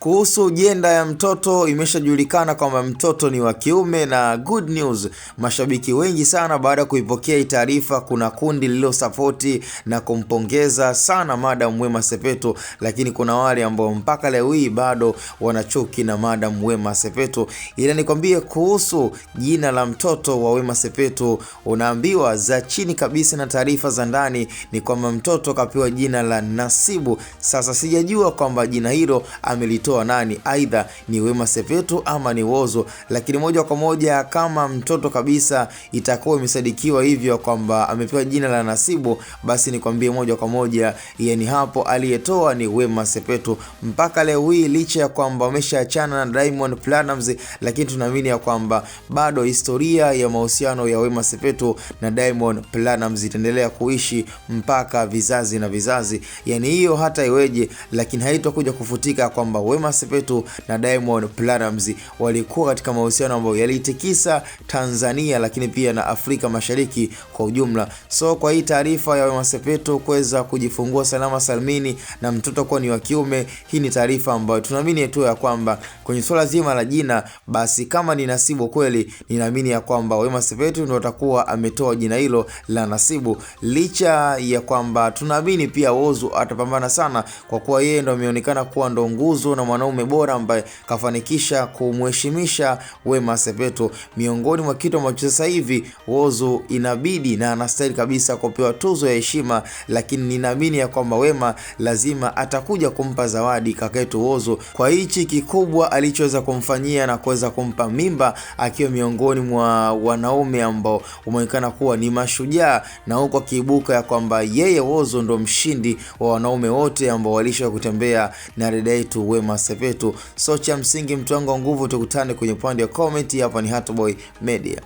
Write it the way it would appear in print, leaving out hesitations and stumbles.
Kuhusu jenda ya mtoto, imeshajulikana kwamba mtoto ni wa kiume, na good news, mashabiki wengi sana baada ya kuipokea hii taarifa, kuna kundi lililosapoti na kumpongeza sana Madam Wema Sepetu, lakini kuna wale ambao mpaka leo hii bado wanachuki na Madam Wema Sepetu. Ila nikwambie kuhusu jina la mtoto wa Wema Sepetu, unaambiwa za chini kabisa na taarifa za ndani ni kwamba mtoto kapewa jina la Nasibu. Sasa sijajua kwamba jina hilo amelitoa nani, aidha ni Wema Sepetu ama ni Whozu, lakini moja kwa moja kama mtoto kabisa itakuwa imesadikiwa hivyo kwamba amepewa jina la Nasibu, basi nikwambie moja kwa moja yani hapo aliyetoa ni Wema Sepetu. Mpaka leo hii licha ya kwamba wameshaachana na Diamond Platnumz, lakini tunaamini ya kwamba bado historia ya mahusiano ya Wema Sepetu na Diamond Platnumz itaendelea kuishi mpaka vizazi na vizazi. Yani hiyo hata iweje, lakini haitakuja kufutika kwamba Wema Sepetu na Diamond Platnumz walikuwa katika mahusiano ambayo yalitikisa Tanzania, lakini pia na Afrika Mashariki kwa ujumla. So kwa hii taarifa ya Wema Sepetu kuweza kujifungua salama salmini na mtoto kuwa ni wa kiume, hii ni taarifa ambayo tunaamini tu ya kwamba kwenye swala zima la jina, basi kama ni Nasibu kweli, ninaamini ya kwamba Wema Sepetu ndio atakuwa ametoa jina hilo la Nasibu, licha ya kwamba tunaamini pia Whozu atapambana sana kwa kuwa yeye ndo ameonekana kuwa ndo nguzo na mwanaume bora ambaye kafanikisha kumheshimisha Wema Sepetu. Miongoni mwa kitu ambacho sasa hivi Whozu inabidi na anastahili kabisa kupewa tuzo ya heshima, lakini ninaamini ya kwamba Wema lazima atakuja kumpa zawadi kaketu Whozu kwa hichi kikubwa alichoweza kumfanyia na kuweza kumpa mimba akiwa miongoni mwa wanaume ambao umeonekana kuwa ni mashujaa, na huko kiibuka ya kwamba yeye Whozu ndo mshindi wa wanaume wote ambao walisha kutembea na dada yetu Wema Sepetu. So cha msingi mtu wangu nguvu, tukutane kwenye upande wa comment. Hapa ni Hatboy Media.